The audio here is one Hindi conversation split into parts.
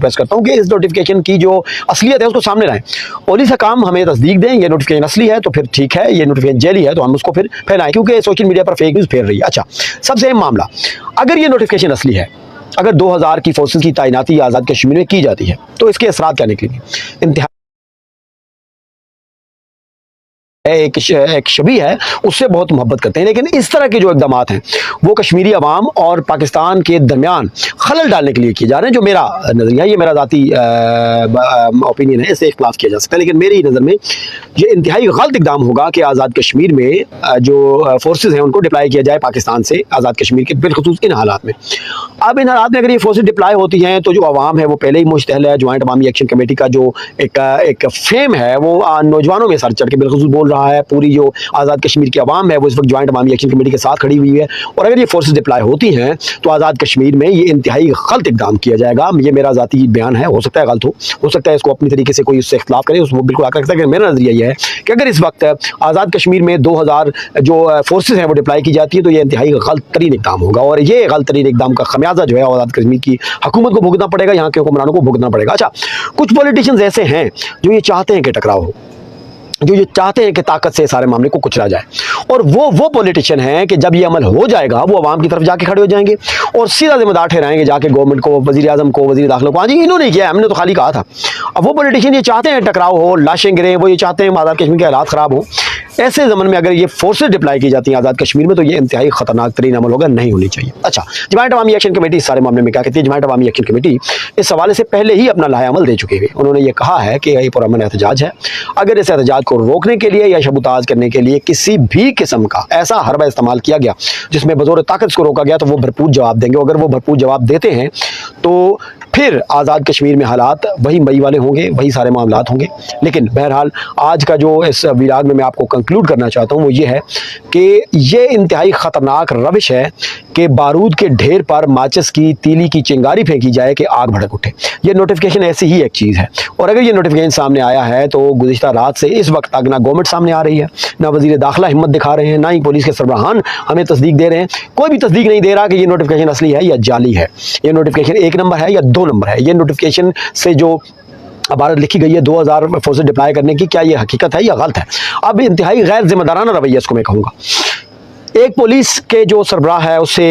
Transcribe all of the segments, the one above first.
रिक्वेस्ट करता हूँ कि इस नोटिफिकेशन की जो असलियत है उसको सामने लाएं। पुलिस का काम हमें तस्दीक दें, ये नोटिफिकेशन असली है तो फिर ठीक है, ये नोटिफिकेशन जेली है तो हम उसको फिर फैलाएं, क्योंकि सोशल मीडिया पर फेक न्यूज़ फैल रही है। अच्छा, सबसे अहम मामला, अगर ये नोटिफिकेशन असली है, अगर 2000 की फोर्सेज की तैनाती आज़ाद कश्मीर में की जाती है तो इसके असरात क्या निकलेंगे? इंतहा एक शबी है, उससे बहुत मोहब्बत करते हैं, लेकिन इस तरह के जो इकदाम हैं वो कश्मीरी अवाम और पाकिस्तान के दरमियान खलल डालने के लिए किए जा रहे हैं। जो मेरा नज़रिया, ये मेरा ज़ाती ओपिनियन है, इससे इख्तिलाफ किया जा सकता है, लेकिन मेरी नज़र में ये इंतहाई गलत इकदाम होगा कि आज़ाद कश्मीर में जो फोर्सेज हैं उनको डिप्लाई किया जाए पाकिस्तान से आज़ाद कश्मीर के, बिलखुसूस इन हालात में। अब इन हालात में अगर ये फोर्सेज डिप्लाई होती हैं तो जो अवाम है वो पहले ही मुश्तहल है। ज्वाइंट अवामी एक्शन कमेटी का जो एक फेम है वो नौजवानों में सर चढ़ के बिलखुसूस बोल रहा है। पूरी जो आज़ाद कश्मीर की आवाम है वो इस वक्त ज्वाइंट अवामी एक्शन कमेटी के साथ खड़ी हुई है, और अगर ये फोर्सेज डिप्लाई होती हैं तो आज़ाद कश्मीर में ये इंतहाई गलत इकदाम किया जाएगा। ये मेरा ज़ाती बयान है, हो सकता है गलत हो सकता है इसको अपनी तरीके से कोई उससे इख्तिलाफ करे, उसको बिल्कुल आकर सकता है। मेरा नज़रिया ये है कि अगर इस वक्त आज़ाद कश्मीर में 2000 जो फोर्सेज हैं वो डिप्लाई की जाती है तो ये इंतहाई गलत तरीन इकदाम होगा, और ये गलत तरीन इकदाम का खमियाजा जो है आज़ाद कश्मीर की हुकूमत को भुगतना पड़ेगा, यहाँ के हुक्मरानों को भुगतना पड़ेगा। अच्छा, कुछ पॉलिटिशियंस ऐसे हैं जो ये चाहते हैं कि टकराव हो, जो ये चाहते हैं कि ताकत से सारे मामले को कुचला जाए, और वो पॉलिटिशियन हैं कि जब ये अमल हो जाएगा वो अवाम की तरफ जाके खड़े हो जाएंगे और सीधा जिम्मेदार ठहराएंगे जाके गवर्नमेंट को, वज़ीर आज़म को, वज़ीर दाखिला को, हाँ जी इन्होंने किया, हमने तो खाली कहा था। अब वो पॉलिटिशियन ये चाहते हैं टकराव हो, लाशें गिरें, वो ये चाहते हैं आज़ाद कश्मीर के हालात ख़राब हो। ऐसे ज़मन में अगर ये फोर्सेज डिप्लाई की जाती हैं आज़ाद कश्मीर में तो ये इंतहाई ख़तरनाक तरीन अमल होगा, नहीं होनी चाहिए। अच्छा, जमायत अवामी एक्शन कमेटी इस सारे मामले में क्या कहती है? जमायत अवामी एक्शन कमेटी इस हवाले से पहले ही अपना लाया अमल दे चुके हैं। उन्होंने ये कहा है कि ये पुरअमन एहतजाज है, अगर इस एहतजाज को रोकने के लिए या शबुताज करने के लिए किसी भी किस्म का ऐसा हरबा इस्तेमाल किया गया जिसमें बज़ोर ताकत इसको रोका गया तो वो भरपूर जवाब देंगे। अगर वो भरपूर जवाब देते हैं तो फिर आज़ाद कश्मीर में हालात वही मई वाले होंगे, वही सारे मामलात होंगे। लेकिन बहरहाल आज का जो इस विलाग में मैं आपको कंक्लूड करना चाहता हूँ वो ये है कि ये इंतहाई ख़तरनाक रविश है कि बारूद के ढेर पर माचिस की तीली की चिंगारी फेंकी जाए कि आग भड़क उठे। ये नोटिफिकेशन ऐसी ही एक चीज़ है, और अगर ये नोटिफिकेशन सामने आया है तो गुज़िश्ता रात से इस वक्त तक ना गवर्नमेंट सामने आ रही है, ना वज़ीर दाखिला हिम्मत दिखा रहे हैं, ना ही पुलिस के सरबराहान हमें तस्दीक दे रहे हैं। कोई भी तस्दीक नहीं दे रहा कि ये नोटिफिकेशन असली है या जाली है, ये नोटिफिकेशन 1 नंबर है या 2 नंबर है। ये नोटिफिकेशन से जो इबारत लिखी गई है 2000 फोर्सेज डिप्लाई करने की, क्या ये हकीकत है या गलत है? अब इंतहाई गैर जिम्मेदाराना रवैया इसको मैं कहूँगा। एक पुलिस के जो सरबराह है उससे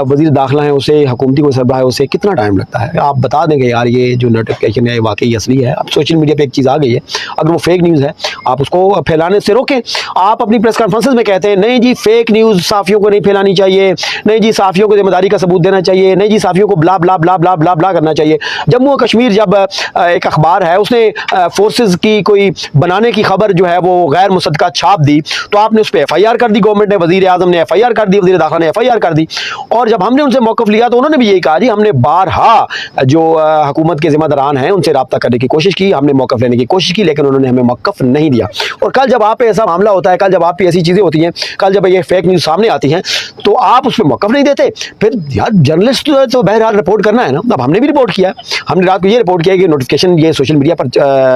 वज़ीर दाखिला है, उसे हुकूमती कोई सरबराह है, उसे कितना टाइम लगता है? आप बता देंगे यार ये जो नोटिफिकेशन है वाकई असली है। अब सोशल मीडिया पे एक चीज़ आ गई है, अगर वो फेक न्यूज़ है आप उसको फैलाने से रोकें। आप अपनी प्रेस कॉन्फ्रेंस में कहते हैं नहीं जी फेक न्यूज़ साफ़ियों को नहीं फैलानी चाहिए, नहीं जी साफ़ियों को जिम्मेदारी का सबूत देना चाहिए, नहीं जी साफ़ियों को ब्ला ब्ला ब्ला ब्ला ब्ला ब्ला करना चाहिए। जम्मू और कश्मीर जब एक अखबार है उसने फोर्सेज की कोई बनाने की खबर जो है वो गैर मुसद्दका छाप दी तो आपने उस पर FIR कर दी, गवर्नमेंट ने, वज़ीर आज़म ने FIR कर दी, वज़ीर दाखिला ने FIR कर दी। और जब हमने उनसे मौक़िफ़ लिया तो उन्होंने भी यही कहा जी हमने बारहा जो हुकूमत के ज़िम्मेदारान हैं उनसे रब्ता करने की कोशिश की, हमने मौक़िफ़ लेने की कोशिश की, लेकिन उन्होंने हमें मौक़िफ़ नहीं दिया। और कल जब आप पे ऐसा मामला होता है, कल जब आप पे ऐसी चीज़ें होती हैं, कल जब ये फेक न्यूज़ सामने आती हैं तो आप उस पर मौक़िफ़ नहीं देते। फिर यार जर्नलिस्ट तो बहरहाल रिपोर्ट करना है ना। अब हमने भी रिपोर्ट किया है, हमने रात को ये रिपोर्ट किया कि नोटिफिकेशन ये सोशल मीडिया पर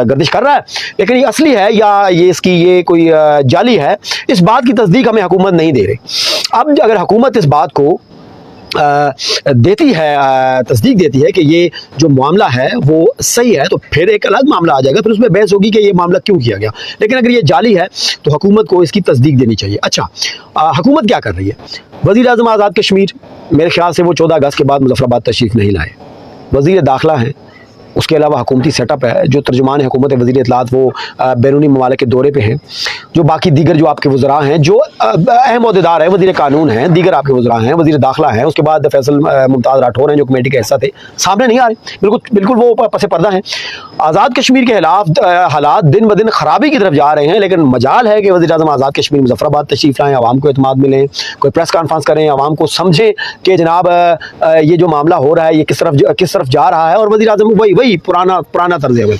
गर्दिश कर रहा है, लेकिन ये असली है या ये कोई जाली है, इस बात की तस्दीक हमें हुकूमत नहीं दे रही। अब अगर हुकूमत इस बात को देती है, तस्दीक देती है कि ये जो मामला है वो सही है, तो फिर एक अलग मामला आ जाएगा, फिर उसमें बहस होगी कि ये मामला क्यों किया गया। लेकिन अगर ये जाली है तो हुकूमत को इसकी तस्दीक देनी चाहिए। अच्छा, हुकूमत क्या कर रही है? वज़ीर आज़म आज़ाद कश्मीर मेरे ख्याल से वो 14 अगस्त के बाद मुज़फ़्फ़राबाद तशरीफ़ नहीं लाए। वज़ीर दाखिला हैं, उसके अलावा हुकूमती सेटअप है, जो तर्जुमान हुकूमत है वज़ीर इत्तलात वो बैरूनी ममालिक के दौरे पे हैं, जो बाकी दीगर जो आपके वज़रा हैं, जो अहम ओहदेदार हैं, वज़ीर कानून हैं, दीगर आपके वज़रा हैं, वज़ीर दाखिला हैं, उसके बाद फैसल मुमताज़ राठौर हैं जो कमेटी का हिस्सा थे, सामने नहीं आ रहे, बिल्कुल वो पसे पर्दा हैं। आज़ाद कश्मीर के खिलाफ हालात दिन ब दिन ख़राबी की तरफ जा रहे हैं, लेकिन मजाल है कि वज़ीर आज़म आज़ाद कश्मीर मुज़फ़्फ़राबाद तशरीफ़ लाएँ, आवाम को एतमाद मिलें, कोई प्रेस कॉन्फ्रेंस करें, आवाम को समझें कि जनाब ये जो मामला हो रहा है ये किस तरफ जा रहा है, और वज़ीर आज़म वही पुराना तर्ज़ अमल।